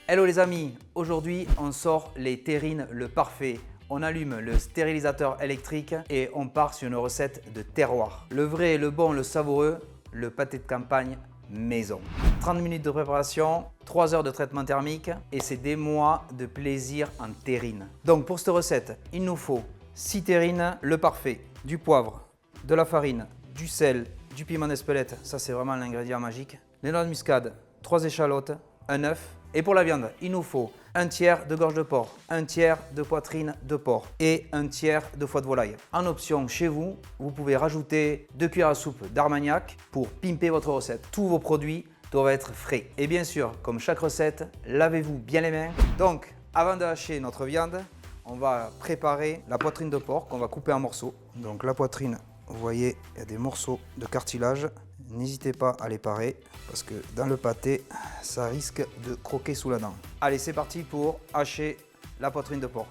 Hello les amis, aujourd'hui on sort les terrines le parfait. On allume le stérilisateur électrique et on part sur une recette de terroir. Le vrai, le bon, le savoureux, le pâté de campagne maison. 30 minutes de préparation, 3 heures de traitement thermique et c'est des mois de plaisir en terrine. Donc pour cette recette, il nous faut 6 terrines, le parfait, du poivre, de la farine, du sel, du piment d'Espelette, ça c'est vraiment l'ingrédient magique, les noix de muscade, 3 échalotes, un œuf. Et pour la viande, il nous faut un tiers de gorge de porc, un tiers de poitrine de porc et un tiers de foie de volaille. En option, chez vous, vous pouvez rajouter 2 cuillères à soupe d'Armagnac pour pimper votre recette. Tous vos produits doivent être frais. Et bien sûr, comme chaque recette, lavez-vous bien les mains. Donc, avant de hacher notre viande, on va préparer la poitrine de porc qu'on va couper en morceaux. Donc la poitrine, vous voyez, il y a des morceaux de cartilage. N'hésitez pas à les parer parce que dans le pâté, ça risque de croquer sous la dent. Allez, c'est parti pour hacher la poitrine de porc.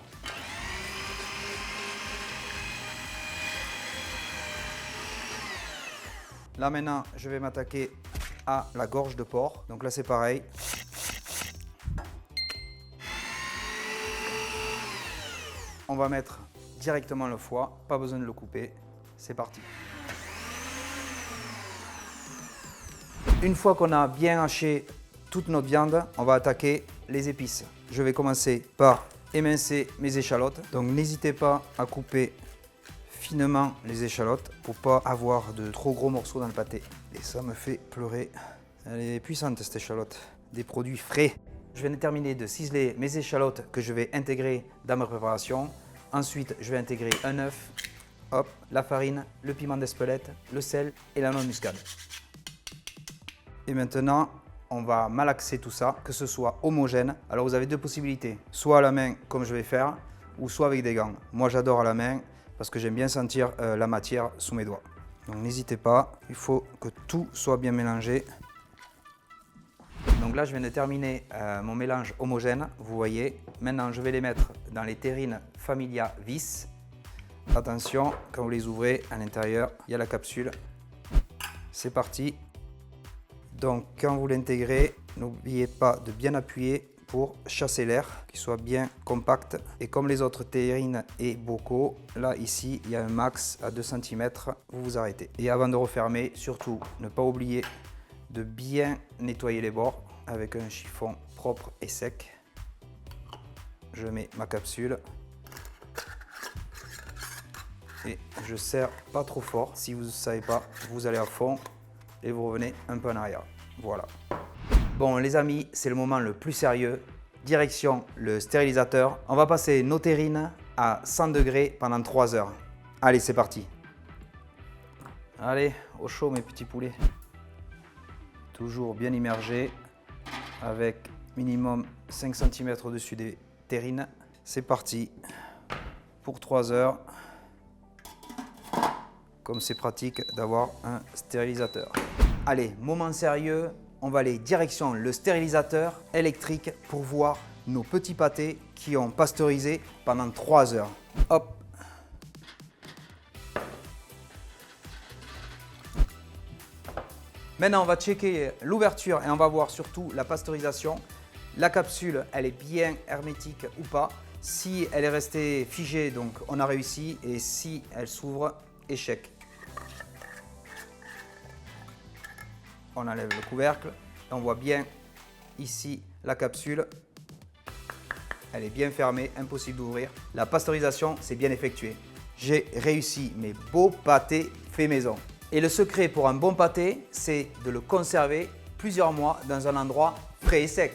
Là maintenant, je vais m'attaquer à la gorge de porc. Donc là, c'est pareil. On va mettre directement le foie, pas besoin de le couper. C'est parti. Une fois qu'on a bien haché toute notre viande, on va attaquer les épices. Je vais commencer par émincer mes échalotes. Donc n'hésitez pas à couper finement les échalotes pour pas avoir de trop gros morceaux dans le pâté. Et ça me fait pleurer. Elle est puissante cette échalote. Des produits frais. Je viens de terminer de ciseler mes échalotes que je vais intégrer dans ma préparation. Ensuite, je vais intégrer un œuf, hop, la farine, le piment d'Espelette, le sel et la noix de muscade. Et maintenant, on va malaxer tout ça, que ce soit homogène. Alors vous avez deux possibilités, soit à la main comme je vais faire, ou soit avec des gants. Moi j'adore à la main parce que j'aime bien sentir la matière sous mes doigts. Donc n'hésitez pas, il faut que tout soit bien mélangé. Donc là je viens de terminer mon mélange homogène, vous voyez. Maintenant je vais les mettre dans les terrines Familia Vis. Attention, quand vous les ouvrez, à l'intérieur, il y a la capsule. C'est parti. Donc quand vous l'intégrez, n'oubliez pas de bien appuyer pour chasser l'air, qu'il soit bien compact. Et comme les autres terrines et bocaux, là ici il y a un max à 2 cm, vous vous arrêtez. Et avant de refermer, surtout ne pas oublier de bien nettoyer les bords avec un chiffon propre et sec. Je mets ma capsule et je serre pas trop fort. Si vous ne savez pas, vous allez à fond et vous revenez un peu en arrière. Voilà. Bon les amis, c'est le moment le plus sérieux. Direction le stérilisateur. On va passer nos terrines à 100 degrés pendant 3 heures. Allez, c'est parti. Allez, au chaud mes petits poulets. Toujours bien immergé avec minimum 5 cm au-dessus des terrines. C'est parti pour 3 heures. Comme c'est pratique d'avoir un stérilisateur. Allez, moment sérieux, on va aller direction le stérilisateur électrique pour voir nos petits pâtés qui ont pasteurisé pendant 3 heures. Hop. Maintenant, on va checker l'ouverture et on va voir surtout la pasteurisation. La capsule, elle est bien hermétique ou pas. Si elle est restée figée, donc on a réussi. Et si elle s'ouvre, échec. On enlève le couvercle. On voit bien ici la capsule. Elle est bien fermée, impossible d'ouvrir. La pasteurisation, c'est bien effectué. J'ai réussi mes beaux pâtés faits maison. Et le secret pour un bon pâté, c'est de le conserver plusieurs mois dans un endroit frais et sec.